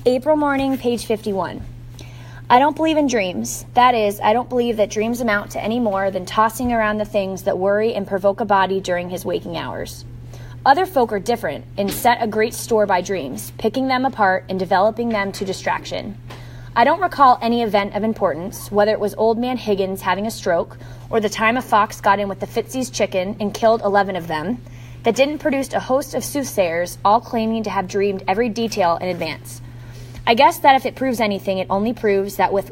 April morning, page 51. I don't believe in dreams. That is, I don't believe that dreams amount to any more than tossing around the things that worry and provoke a body during his waking hours. Other folk are different and set a great store by dreams, picking them apart and developing them to distraction. I don't recall any event of importance, whether it was old man Higgins having a stroke or the time a fox got in with the Fitzy's chicken and killed 11 of them, that didn't produce a host of soothsayers all claiming to have dreamed every detail in advance. I guess that if it proves anything, it only proves that with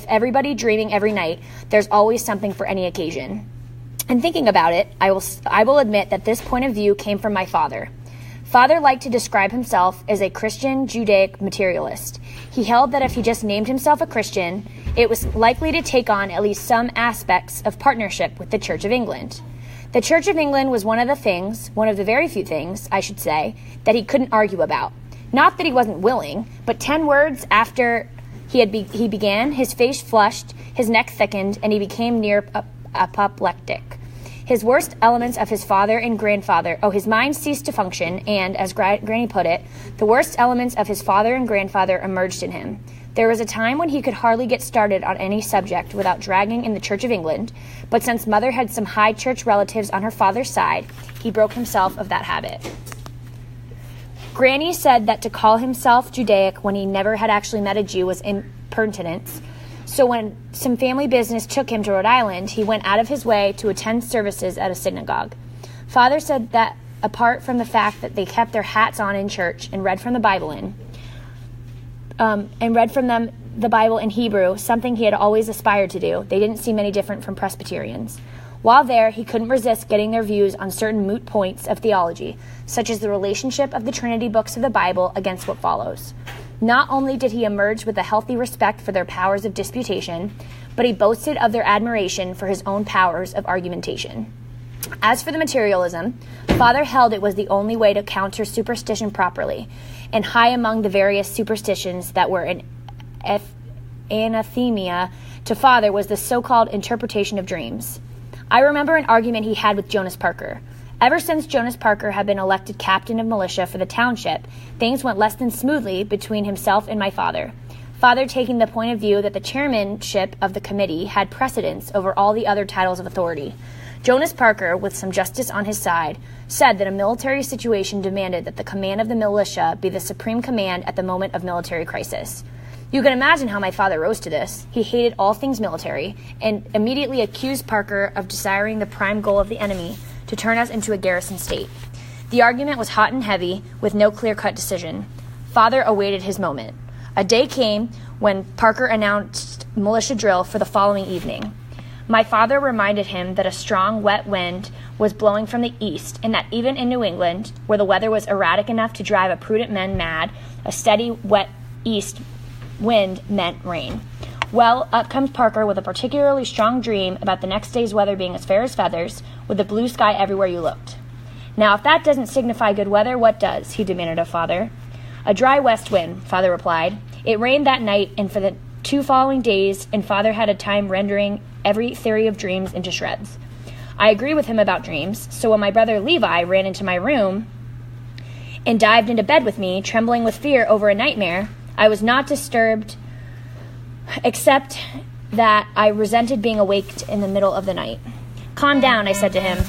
everybody dreaming every night, there's always something for any occasion. And thinking about it, I will admit that this point of view came from my father. Father liked to describe himself as a Christian Judaic materialist. He held that if he just named himself a Christian, it was likely to take on at least some aspects of partnership with the Church of England. The Church of England was one of the very few things, I should say, that he couldn't argue about. Not that he wasn't willing, but 10 words after he began, his face flushed, his neck thickened, and he became near apoplectic. His worst elements of his father and grandfather, his mind ceased to function, and, as Granny put it, the worst elements of his father and grandfather emerged in him. There was a time when he could hardly get started on any subject without dragging in the Church of England, but since Mother had some high church relatives on her father's side, he broke himself of that habit. Granny said that to call himself Judaic when he never had actually met a Jew was impertinence. So when some family business took him to Rhode Island, he went out of his way to attend services at a synagogue. Father said that apart from the fact that they kept their hats on in church and read from the Bible the Bible in Hebrew, something he had always aspired to do, they didn't seem any different from Presbyterians. While there, he couldn't resist getting their views on certain moot points of theology, such as the relationship of the Trinity books of the Bible against what follows. Not only did he emerge with a healthy respect for their powers of disputation, but he boasted of their admiration for his own powers of argumentation. As for the materialism, Father held it was the only way to counter superstition properly, and high among the various superstitions that were an anathema to Father was the so-called interpretation of dreams. I remember an argument he had with Jonas Parker. Ever since Jonas Parker had been elected captain of militia for the township, things went less than smoothly between himself and my father. Father taking the point of view that the chairmanship of the committee had precedence over all the other titles of authority. Jonas Parker, with some justice on his side, said that a military situation demanded that the command of the militia be the supreme command at the moment of military crisis. You can imagine how my father rose to this. He hated all things military and immediately accused Parker of desiring the prime goal of the enemy to turn us into a garrison state. The argument was hot and heavy, with no clear-cut decision. Father awaited his moment. A day came when Parker announced militia drill for the following evening. My father reminded him that a strong, wet wind was blowing from the east, and that even in New England, where the weather was erratic enough to drive a prudent man mad, a steady, wet east wind meant rain. Well, up comes Parker with a particularly strong dream about the next day's weather being as fair as feathers, with the blue sky everywhere you looked. Now, if that doesn't signify good weather, what does? He demanded of Father. A dry west wind, Father replied. It rained that night and for the 2 following days, and Father had a time rendering every theory of dreams into shreds. I agree with him about dreams, so when my brother Levi ran into my room and dived into bed with me, trembling with fear over a nightmare, I was not disturbed, except that I resented being awaked in the middle of the night. Calm down, I said to him.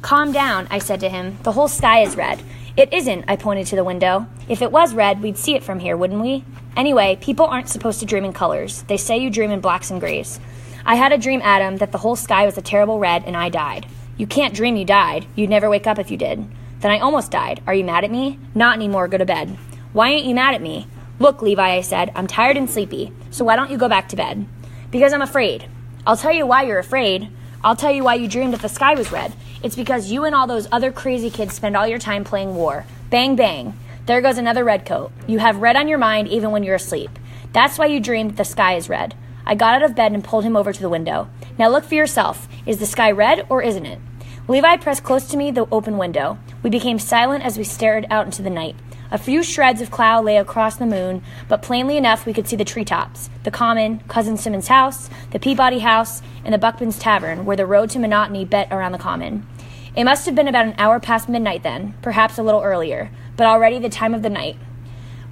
Calm down, I said to him. The whole sky is red. It isn't, I pointed to the window. If it was red, we'd see it from here, wouldn't we? Anyway, people aren't supposed to dream in colors. They say you dream in blacks and grays. I had a dream, Adam, that the whole sky was a terrible red and I died. You can't dream you died. You'd never wake up if you did. Then I almost died. Are you mad at me? Not anymore. Go to bed. Why ain't you mad at me? Look, Levi, I said, I'm tired and sleepy, so why don't you go back to bed? Because I'm afraid. I'll tell you why you're afraid. I'll tell you why you dreamed that the sky was red. It's because you and all those other crazy kids spend all your time playing war. Bang, bang. There goes another red coat. You have red on your mind even when you're asleep. That's why you dreamed that the sky is red. I got out of bed and pulled him over to the window. Now look for yourself. Is the sky red or isn't it? Levi pressed close to me the open window. We became silent as we stared out into the night. A few shreds of cloud lay across the moon, but plainly enough we could see the treetops, the Common, Cousin Simmons' house, the Peabody house, and the Buckman's Tavern, where the road to monotony bet around the Common. It must have been about an hour past midnight then, perhaps a little earlier, but already the time of the night,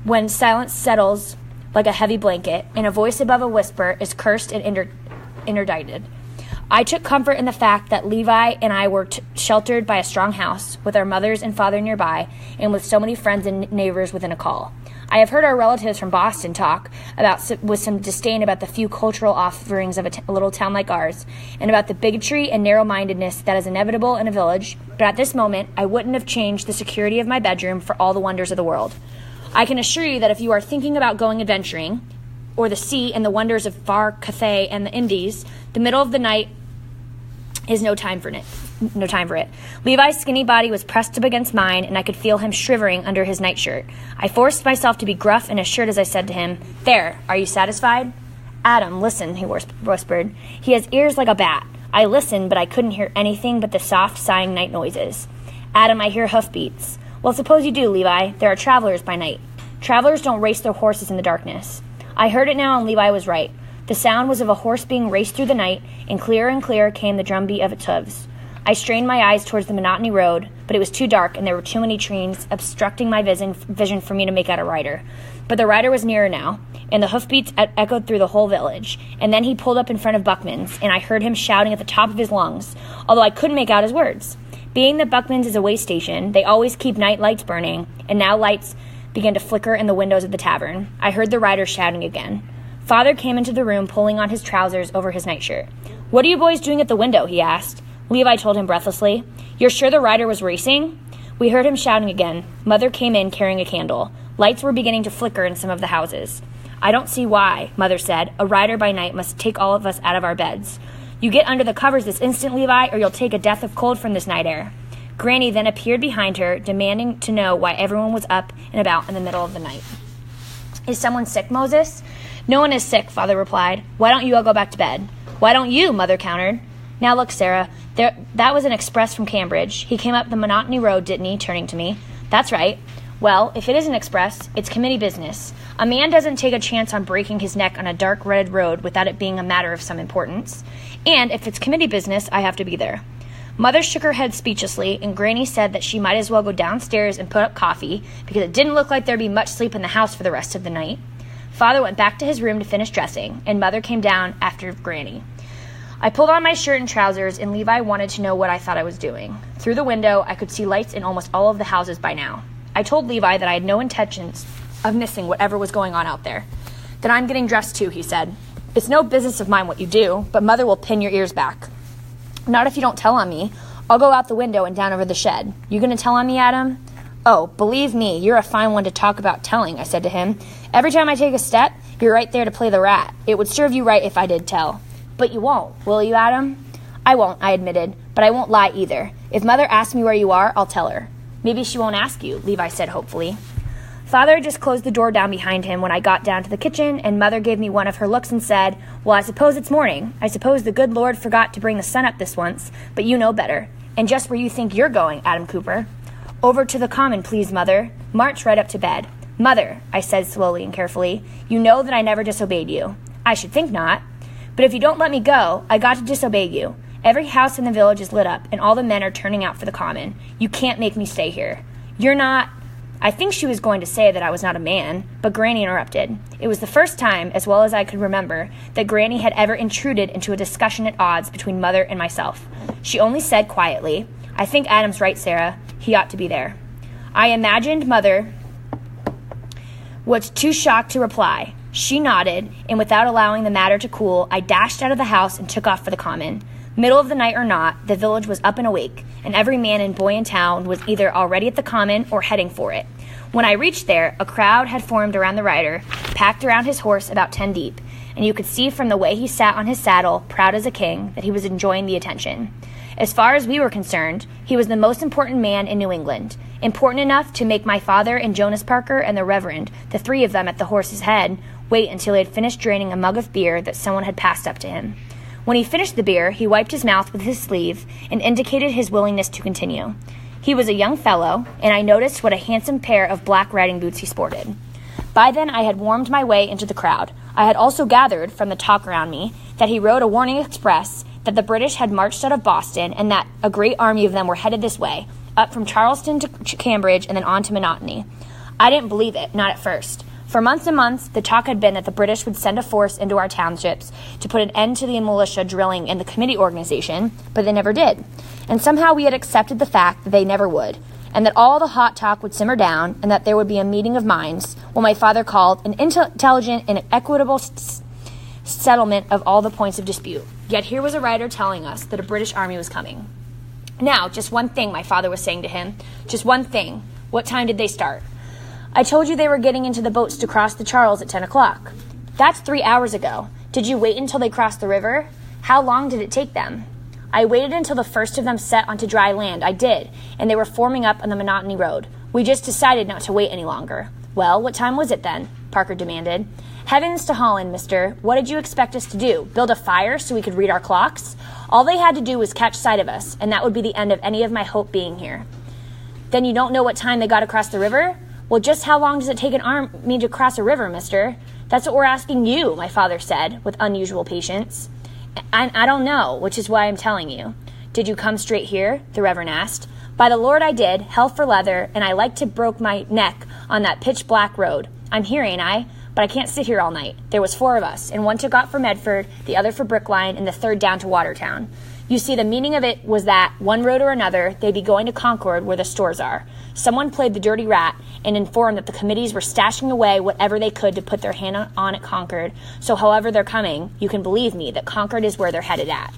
when silence settles like a heavy blanket, and a voice above a whisper is cursed and interdicted. I took comfort in the fact that Levi and I were sheltered by a strong house, with our mothers and father nearby, and with so many friends and neighbors within a call. I have heard our relatives from Boston talk with some disdain about the few cultural offerings of a little town like ours, and about the bigotry and narrow-mindedness that is inevitable in a village, but at this moment I wouldn't have changed the security of my bedroom for all the wonders of the world. I can assure you that if you are thinking about going adventuring, or the sea and the wonders of far Cathay and the Indies, the middle of the night is no time for it. Levi's skinny body was pressed up against mine, and I could feel him shivering under his nightshirt. I forced myself to be gruff and assured as I said to him, "There, are you satisfied?" "Adam, listen," he whispered. He has ears like a bat. I listened, but I couldn't hear anything but the soft, sighing night noises. "Adam, I hear hoofbeats." "Well, suppose you do, Levi. There are travelers by night. Travelers don't race their horses in the darkness." I heard it now, and Levi was right. The sound was of a horse being raced through the night, and clearer came the drumbeat of its hooves. I strained my eyes towards the monotony road, but it was too dark, and there were too many trees obstructing my vision for me to make out a rider. But the rider was nearer now, and the hoofbeats echoed through the whole village. And then he pulled up in front of Buckman's, and I heard him shouting at the top of his lungs, although I couldn't make out his words. Being that Buckman's is a way station, they always keep night lights burning, and now lights began to flicker in the windows of the tavern. I heard the rider shouting again. Father came into the room, pulling on his trousers over his nightshirt. "What are you boys doing at the window?" he asked. Levi told him breathlessly. "You're sure the rider was racing?" We heard him shouting again. Mother came in carrying a candle. Lights were beginning to flicker in some of the houses. "I don't see why," Mother said. "A rider by night must take all of us out of our beds. You get under the covers this instant, Levi, or you'll take a death of cold from this night air." Granny then appeared behind her, demanding to know why everyone was up and about in the middle of the night. "Is someone sick, Moses?" "No one is sick," Father replied. "Why don't you all go back to bed?" "Why don't you?" Mother countered. "Now look, Sarah, that was an express from Cambridge. He came up the monotony road, didn't he?" turning to me. "That's right." "Well, if it is an express, it's committee business. A man doesn't take a chance on breaking his neck on a dark, rutted road without it being a matter of some importance. And if it's committee business, I have to be there." Mother shook her head speechlessly, and Granny said that she might as well go downstairs and put up coffee, because it didn't look like there'd be much sleep in the house for the rest of the night. Father went back to his room to finish dressing, and Mother came down after Granny. I pulled on my shirt and trousers, and Levi wanted to know what I thought I was doing. Through the window, I could see lights in almost all of the houses by now. I told Levi that I had no intentions of missing whatever was going on out there. "Then I'm getting dressed too," he said. "It's no business of mine what you do, but Mother will pin your ears back." "Not if you don't tell on me. I'll go out the window and down over the shed. You going to tell on me, Adam?" "Oh, believe me, you're a fine one to talk about telling," I said to him. "Every time I take a step, you're right there to play the rat. It would serve you right if I did tell." "But you won't, will you, Adam?" "I won't," I admitted, "but I won't lie either. If Mother asks me where you are, I'll tell her." "Maybe she won't ask you," Levi said hopefully. Father just closed the door down behind him when I got down to the kitchen, and Mother gave me one of her looks and said, "Well, I suppose it's morning. I suppose the good Lord forgot to bring the sun up this once, but you know better. And just where you think you're going, Adam Cooper." "Over to the common, please, Mother. March right up to bed." "Mother," I said slowly and carefully, "you know that I never disobeyed you." "I should think not." "But if you don't let me go, I got to disobey you. Every house in the village is lit up, and all the men are turning out for the common. You can't make me stay here. You're not—" I think she was going to say that I was not a man, but Granny interrupted. It was the first time, as well as I could remember, that Granny had ever intruded into a discussion at odds between Mother and myself. She only said quietly, "I think Adam's right, Sarah. He ought to be there." I imagined Mother was too shocked to reply. She nodded, and without allowing the matter to cool, I dashed out of the house and took off for the common. Middle of the night or not, the village was up and awake, and every man and boy in town was either already at the common or heading for it. When I reached there, a crowd had formed around the rider, packed around his horse about 10 deep, and you could see from the way he sat on his saddle, proud as a king, that he was enjoying the attention. As far as we were concerned, he was the most important man in New England, important enough to make my father and Jonas Parker and the Reverend, the three of them at the horse's head, wait until he had finished draining a mug of beer that someone had passed up to him. When he finished the beer, he wiped his mouth with his sleeve and indicated his willingness to continue. He was a young fellow, and I noticed what a handsome pair of black riding boots he sported. By then I had warmed my way into the crowd. I had also gathered, from the talk around me, that he rode a warning express, that the British had marched out of Boston and that a great army of them were headed this way, up from Charleston to Cambridge and then on to Monotony. I didn't believe it, not at first. For months and months, the talk had been that the British would send a force into our townships to put an end to the militia drilling in the committee organization, but they never did. And somehow we had accepted the fact that they never would, and that all the hot talk would simmer down, and that there would be a meeting of minds, what my father called an intelligent and equitable settlement of all the points of dispute. Yet here was a writer telling us that a British army was coming. Now, just one thing, my father was saying to him. Just one thing. What time did they start? I told you they were getting into the boats to cross the Charles at 10 o'clock. That's 3 hours ago. Did you wait until they crossed the river? How long did it take them? I waited until the first of them set onto dry land. I did, and they were forming up on the Monotony Road. We just decided not to wait any longer. Well, what time was it then? Parker demanded. Heavens to Holland, mister. What did you expect us to do? Build a fire so we could read our clocks? All they had to do was catch sight of us, and that would be the end of any of my hope being here. Then you don't know what time they got across the river? Well, just how long does it take an army to cross a river, mister? That's what we're asking you, my father said, with unusual patience. I don't know, which is why I'm telling you. Did you come straight here? The Reverend asked. By the Lord I did, hell for leather, and I like to broke my neck on that pitch-black road. I'm here, ain't I? But I can't sit here all night. There was 4 of us, and one took off for Medford, the other for Brookline, and the third down to Watertown. You see, the meaning of it was that, one road or another, they'd be going to Concord where the stores are. Someone played the dirty rat and informed that the committees were stashing away whatever they could to put their hand on at Concord, so however they're coming, you can believe me that Concord is where they're headed at.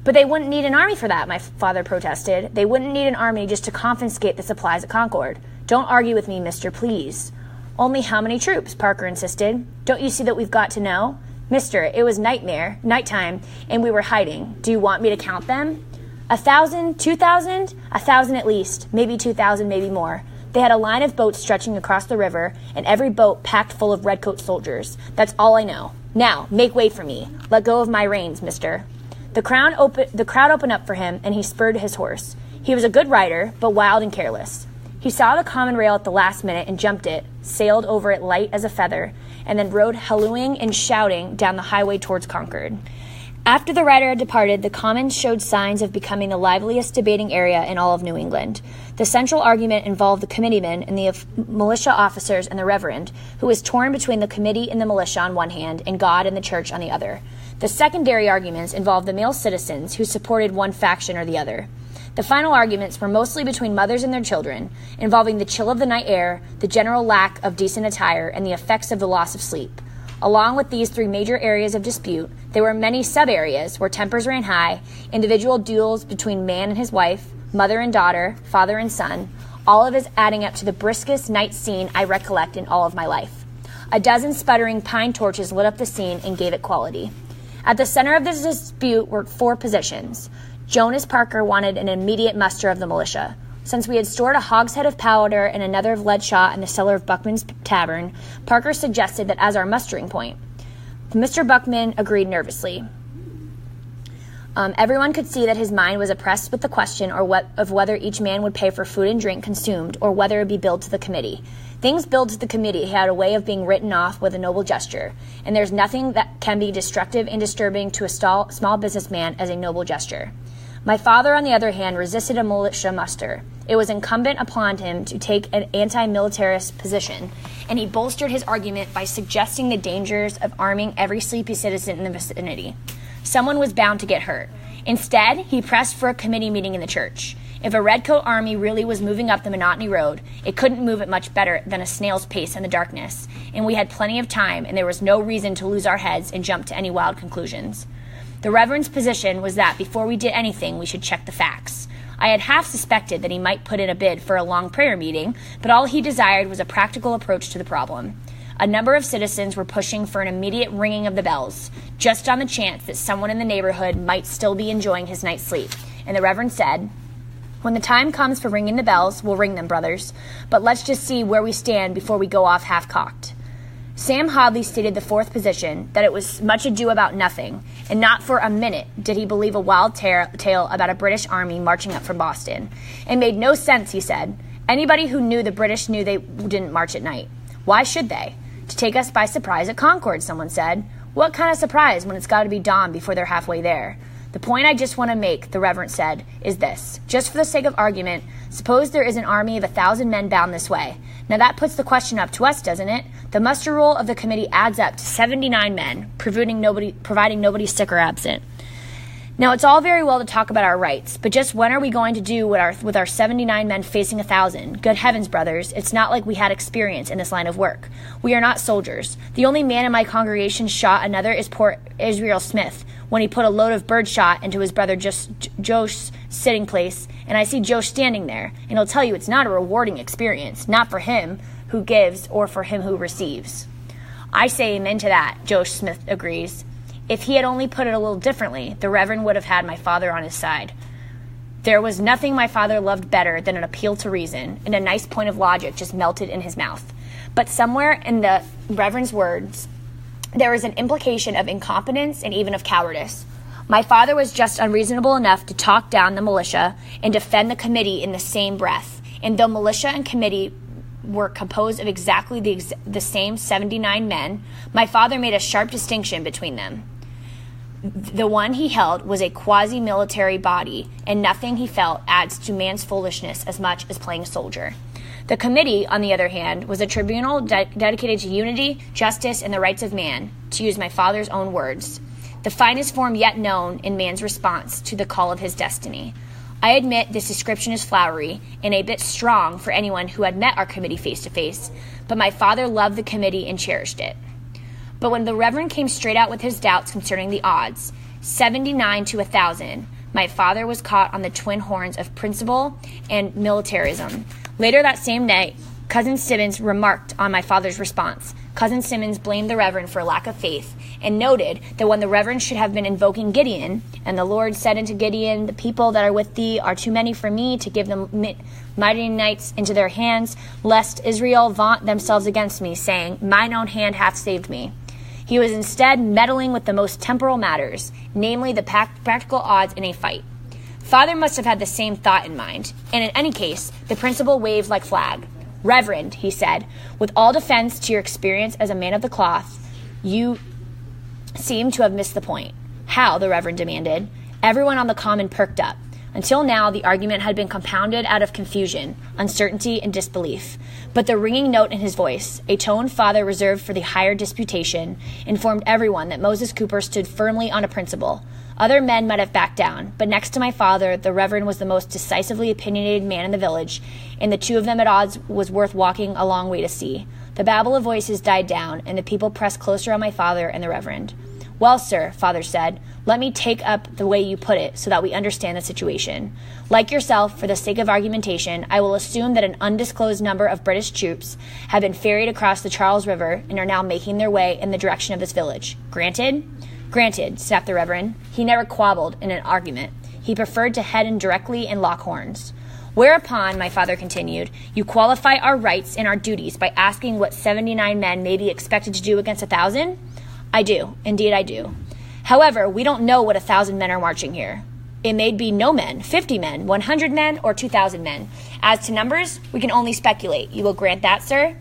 But they wouldn't need an army for that, my father protested. They wouldn't need an army just to confiscate the supplies at Concord. Don't argue with me, mister, please. Only how many troops? Parker insisted. Don't you see that we've got to know? Mister, it was nighttime, and we were hiding. Do you want me to count them? 1,000, 2,000? 1,000 at least, maybe 2,000, maybe more. They had a line of boats stretching across the river, and every boat packed full of redcoat soldiers. That's all I know. Now, make way for me. Let go of my reins, mister. The crowd opened up for him, and he spurred his horse. He was a good rider, but wild and careless. He saw the common rail at the last minute and jumped it, sailed over it light as a feather, and then rode hallooing and shouting down the highway towards Concord. After the rider had departed, the Commons showed signs of becoming the liveliest debating area in all of New England. The central argument involved the committeemen and the militia officers and the reverend, who was torn between the committee and the militia on one hand and God and the church on the other. The secondary arguments involved the male citizens who supported one faction or the other. The final arguments were mostly between mothers and their children, involving the chill of the night air, the general lack of decent attire, and the effects of the loss of sleep. Along with these 3 major areas of dispute, there were many sub-areas where tempers ran high, individual duels between man and his wife, mother and daughter, father and son, all of it adding up to the briskest night scene I recollect in all of my life. A dozen sputtering pine torches lit up the scene and gave it quality. At the center of this dispute were 4 positions. Jonas Parker wanted an immediate muster of the militia. Since we had stored a hogshead of powder and another of lead shot in the cellar of Buckman's tavern, Parker suggested that as our mustering point. Mr. Buckman agreed nervously. Everyone could see that his mind was oppressed with the question of whether each man would pay for food and drink consumed or whether it would be billed to the committee. Things billed to the committee had a way of being written off with a noble gesture, and there's nothing that can be destructive and disturbing to a small businessman as a noble gesture. My father, on the other hand, resisted a militia muster. It was incumbent upon him to take an anti-militarist position, and he bolstered his argument by suggesting the dangers of arming every sleepy citizen in the vicinity. Someone was bound to get hurt. Instead, he pressed for a committee meeting in the church. If a redcoat army really was moving up the Monotony Road, it couldn't move at much better than a snail's pace in the darkness, and we had plenty of time, and there was no reason to lose our heads and jump to any wild conclusions. The Reverend's position was that before we did anything, we should check the facts. I had half suspected that he might put in a bid for a long prayer meeting, but all he desired was a practical approach to the problem. A number of citizens were pushing for an immediate ringing of the bells, just on the chance that someone in the neighborhood might still be enjoying his night's sleep, and the Reverend said, "When the time comes for ringing the bells, we'll ring them, brothers, but let's just see where we stand before we go off half-cocked." Sam Hoadley stated the 4th position, that it was much ado about nothing, and not for a minute did he believe a wild tale about a British army marching up from Boston. It made no sense, he said. Anybody who knew the British knew they didn't march at night. Why should they? To take us by surprise at Concord, someone said. What kind of surprise when it's got to be dawn before they're halfway there? The point I just want to make, the Reverend said, is this. Just for the sake of argument, suppose there is an army of 1,000 men bound this way. Now that puts the question up to us, doesn't it? The muster roll of the committee adds up to 79 men, providing nobody's sick or absent. Now, it's all very well to talk about our rights, but just when are we going to do with our 79 men facing 1,000? Good heavens, brothers, it's not like we had experience in this line of work. We are not soldiers. The only man in my congregation shot another is poor Israel Smith, when he put a load of bird shot into his brother Josh's sitting place, and I see Josh standing there, and he'll tell you it's not a rewarding experience, not for him who gives or for him who receives. I say amen to that, Josh Smith agrees. If he had only put it a little differently, the Reverend would have had my father on his side. There was nothing my father loved better than an appeal to reason, and a nice point of logic just melted in his mouth. But somewhere in the Reverend's words, there was an implication of incompetence and even of cowardice. My father was just unreasonable enough to talk down the militia and defend the committee in the same breath. And though militia and committee were composed of exactly the same 79 men, my father made a sharp distinction between them. The one he held was a quasi-military body, and nothing he felt adds to man's foolishness as much as playing soldier. The committee, on the other hand, was a tribunal dedicated to unity, justice, and the rights of man, to use my father's own words, the finest form yet known in man's response to the call of his destiny. I admit this description is flowery and a bit strong for anyone who had met our committee face to face, but my father loved the committee and cherished it. But when the Reverend came straight out with his doubts concerning the odds, 79 to 1,000, my father was caught on the twin horns of principle and militarism. Later that same night, Cousin Simmons remarked on my father's response. Cousin Simmons blamed the Reverend for lack of faith and noted that when the Reverend should have been invoking Gideon, and the Lord said unto Gideon, the people that are with thee are too many for me to give them Midianites into their hands, lest Israel vaunt themselves against me, saying, mine own hand hath saved me. He was instead meddling with the most temporal matters, namely the practical odds in a fight. Father must have had the same thought in mind, and in any case, the principle waved like flag. Reverend, he said, with all defense to your experience as a man of the cloth, you seem to have missed the point. How? The Reverend demanded. Everyone on the common perked up. Until now, the argument had been compounded out of confusion, uncertainty, and disbelief. But the ringing note in his voice, a tone Father reserved for the higher disputation, informed everyone that Moses Cooper stood firmly on a principle. Other men might have backed down, but next to my father, the Reverend was the most decisively opinionated man in the village, and the two of them at odds was worth walking a long way to see. The babble of voices died down, and the people pressed closer on my father and the Reverend. Well, sir, Father said, let me take up the way you put it so that we understand the situation. Like yourself, for the sake of argumentation, I will assume that an undisclosed number of British troops have been ferried across the Charles River and are now making their way in the direction of this village. Granted? Granted, snapped the Reverend. He never quabbled in an argument. He preferred to head in directly and lock horns. Whereupon, my father continued, you qualify our rights and our duties by asking what 79 men may be expected to do against 1,000? I do. Indeed, I do. However, we don't know what 1,000 men are marching here. It may be no men, 50 men, 100 men, or 2,000 men. As to numbers, we can only speculate. You will grant that, sir?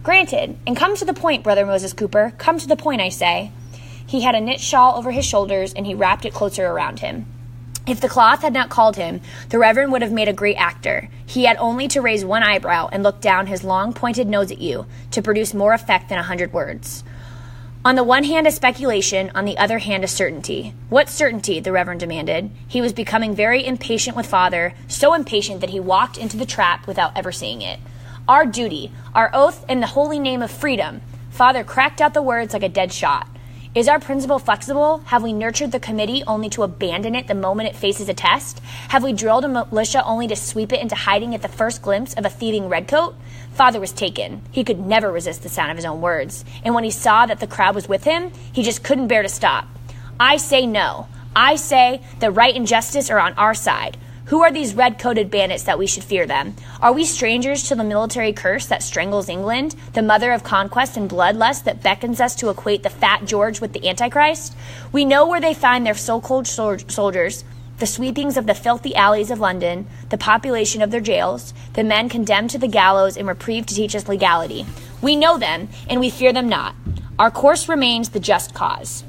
Granted. And come to the point, Brother Moses Cooper. Come to the point, I say. He had a knit shawl over his shoulders, and he wrapped it closer around him. If the cloth had not called him, the Reverend would have made a great actor. He had only to raise one eyebrow and look down his long, pointed nose at you to produce more effect than 100 words. On the one hand, a speculation, on the other hand, a certainty. What certainty? The Reverend demanded. He was becoming very impatient with Father, so impatient that he walked into the trap without ever seeing it. Our duty, our oath in the holy name of freedom. Father cracked out the words like a dead shot. Is our principle flexible? Have we nurtured the committee only to abandon it the moment it faces a test? Have we drilled a militia only to sweep it into hiding at the first glimpse of a thieving redcoat? Father was taken. He could never resist the sound of his own words. And when he saw that the crowd was with him, he just couldn't bear to stop. I say no. I say that right and justice are on our side. Who are these red-coated bandits that we should fear them? Are we strangers to the military curse that strangles England, the mother of conquest and bloodlust that beckons us to equate the fat George with the Antichrist? We know where they find their so-called soldiers, the sweepings of the filthy alleys of London, the population of their jails, the men condemned to the gallows and reprieved to teach us legality. We know them, and we fear them not. Our course remains the just cause.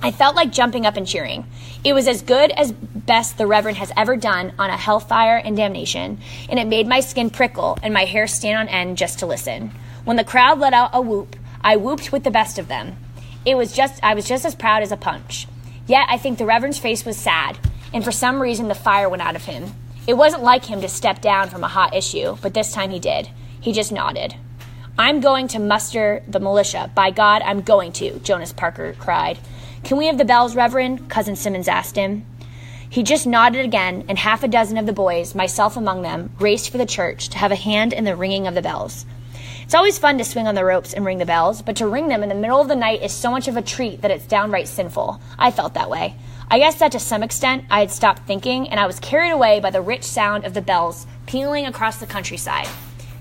I felt like jumping up and cheering. It was as good as best the Reverend has ever done on a hellfire and damnation, and it made my skin prickle and my hair stand on end just to listen. When the crowd let out a whoop, I whooped with the best of them. I was just as proud as a punch. Yet I think the Reverend's face was sad, and for some reason the fire went out of him. It wasn't like him to step down from a hot issue, but this time he did. He just nodded. "I'm going to muster the militia. By God, I'm going to," Jonas Parker cried. "Can we have the bells, Reverend?" Cousin Simmons asked him. He just nodded again, and half a dozen of the boys, myself among them, raced for the church to have a hand in the ringing of the bells. It's always fun to swing on the ropes and ring the bells, but to ring them in the middle of the night is so much of a treat that it's downright sinful. I felt that way. I guess that to some extent I had stopped thinking, and I was carried away by the rich sound of the bells pealing across the countryside.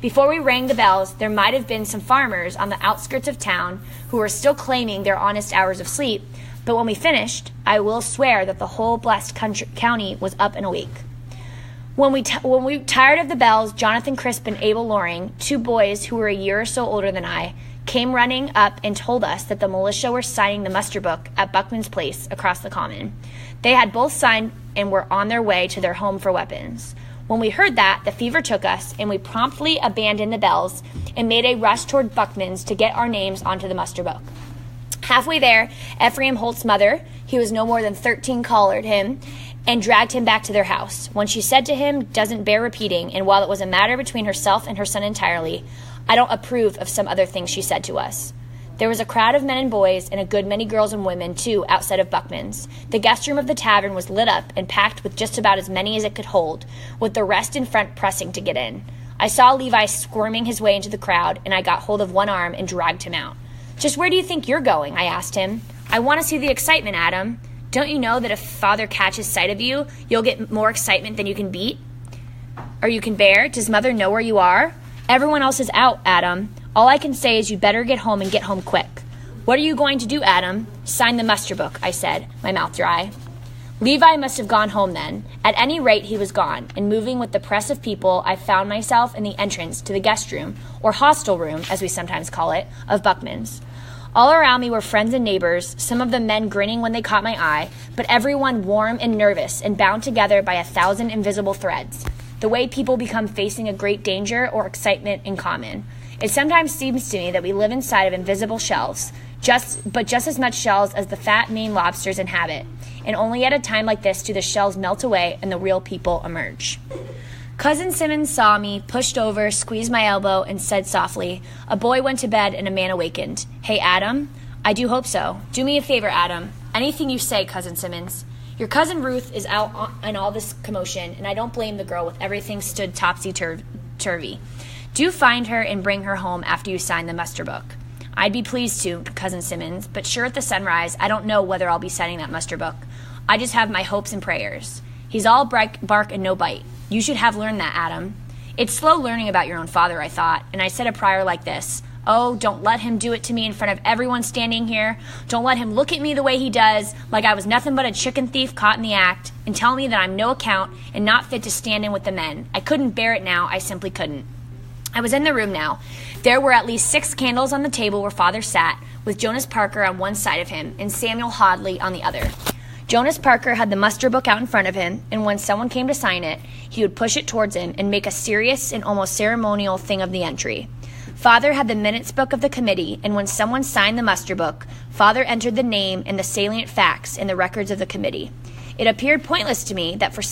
Before we rang the bells, there might have been some farmers on the outskirts of town who were still claiming their honest hours of sleep, but when we finished, I will swear that the whole blessed county was up and awake. When we tired of the bells, Jonathan Crisp and Abel Loring, two boys who were a year or so older than I, came running up and told us that the militia were signing the muster book at Buckman's place across the common. They had both signed and were on their way to their home for weapons. When we heard that, the fever took us, and we promptly abandoned the bells and made a rush toward Buckman's to get our names onto the muster book. Halfway there, Ephraim Holt's mother, he was no more than 13, collared him and dragged him back to their house. When she said to him, doesn't bear repeating, and while it was a matter between herself and her son entirely, I don't approve of some other things she said to us. There was a crowd of men and boys, and a good many girls and women, too, outside of Buckman's. The guest room of the tavern was lit up and packed with just about as many as it could hold, with the rest in front pressing to get in. I saw Levi squirming his way into the crowd, and I got hold of one arm and dragged him out. "Just where do you think you're going?" I asked him. "I want to see the excitement, Adam. Don't you know that if Father catches sight of you, you'll get more excitement than you can beat? Or you can bear? Does Mother know where you are?" "Everyone else is out, Adam. All I can say is you better get home and get home quick." "What are you going to do, Adam?" "Sign the muster book," I said, my mouth dry. Levi must have gone home then. At any rate, he was gone, and moving with the press of people, I found myself in the entrance to the guest room, or hostel room, as we sometimes call it, of Buckman's. All around me were friends and neighbors, some of the men grinning when they caught my eye, but everyone warm and nervous and bound together by 1,000 invisible threads, the way people become facing a great danger or excitement in common. It sometimes seems to me that we live inside of invisible shells, just as much shells as the fat Maine lobsters inhabit, and only at a time like this do the shells melt away and the real people emerge. Cousin Simmons saw me, pushed over, squeezed my elbow, and said softly, "A boy went to bed and a man awakened. Hey, Adam?" "I do hope so. Do me a favor, Adam. Anything you say, Cousin Simmons. Your cousin Ruth is out in all this commotion, and I don't blame the girl with everything stood topsy-turvy. Do find her and bring her home after you sign the muster book." "I'd be pleased to, Cousin Simmons, but sure at the sunrise, I don't know whether I'll be signing that muster book. I just have my hopes and prayers." "He's all bark and no bite. You should have learned that, Adam." "It's slow learning about your own father," I thought, and I said a prayer like this: "Oh, don't let him do it to me in front of everyone standing here. Don't let him look at me the way he does, like I was nothing but a chicken thief caught in the act, and tell me that I'm no account and not fit to stand in with the men. I couldn't bear it now. I simply couldn't." I was in the room now. There were at least 6 candles on the table where Father sat, with Jonas Parker on one side of him and Samuel Hodley on the other. Jonas Parker had the muster book out in front of him, and when someone came to sign it, he would push it towards him and make a serious and almost ceremonial thing of the entry. Father had the minutes book of the committee, and when someone signed the muster book, Father entered the name and the salient facts in the records of the committee. It appeared pointless to me that for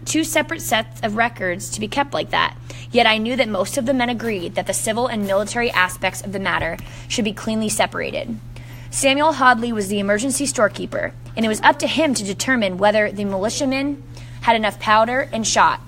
two separate sets of records to be kept like that, yet I knew that most of the men agreed that the civil and military aspects of the matter should be cleanly separated. Samuel Hodley was the emergency storekeeper, and it was up to him to determine whether the militiamen had enough powder and shot,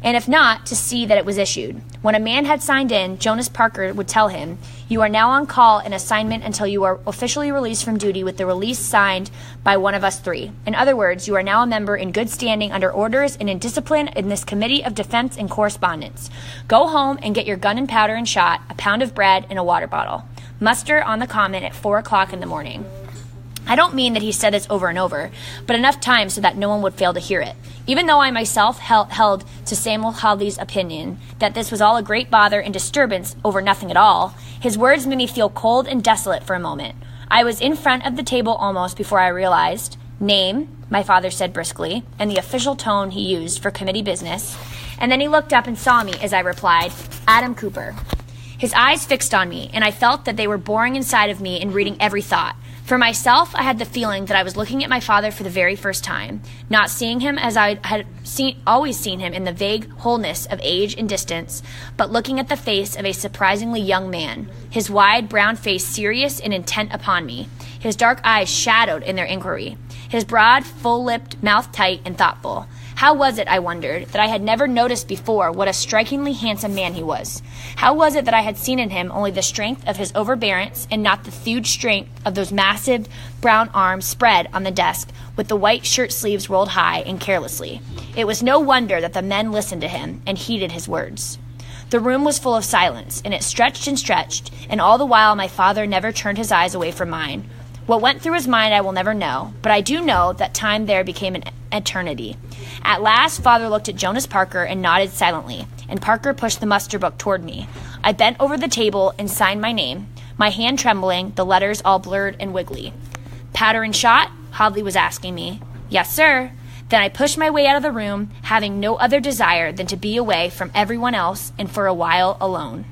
and if not, to see that it was issued. When a man had signed in, Jonas Parker would tell him, "You are now on call and assignment until you are officially released from duty with the release signed by one of us 3. In other words, you are now a member in good standing under orders and in discipline in this Committee of Defense and Correspondence. Go home and get your gun and powder and shot, a pound of bread, and a water bottle. Muster on the common at 4 o'clock in the morning." I don't mean that he said this over and over, but enough times so that no one would fail to hear it. Even though I myself held to Samuel Hodley's opinion that this was all a great bother and disturbance over nothing at all, his words made me feel cold and desolate for a moment. I was in front of the table almost before I realized. Name, my father said briskly, in the official tone he used for committee business, and then he looked up and saw me as I replied, Adam Cooper. His eyes fixed on me, and I felt that they were boring inside of me and reading every thought. For myself, I had the feeling that I was looking at my father for the very first time, not seeing him as I had always seen him in the vague wholeness of age and distance, but looking at the face of a surprisingly young man, his wide brown face serious and intent upon me, his dark eyes shadowed in their inquiry, his broad, full-lipped mouth tight and thoughtful. How was it, I wondered, that I had never noticed before what a strikingly handsome man he was? How was it that I had seen in him only the strength of his overbearance and not the huge strength of those massive brown arms spread on the desk with the white shirt sleeves rolled high and carelessly? It was no wonder that the men listened to him and heeded his words. The room was full of silence, and it stretched, and all the while my father never turned his eyes away from mine. What went through his mind I will never know, but I do know that time there became an eternity. At last, Father looked at Jonas Parker and nodded silently, and Parker pushed the muster book toward me. I bent over the table and signed my name, my hand trembling, the letters all blurred and wiggly. Powder and shot? Hoadley was asking me. Yes, sir. Then I pushed my way out of the room, having no other desire than to be away from everyone else and for a while alone.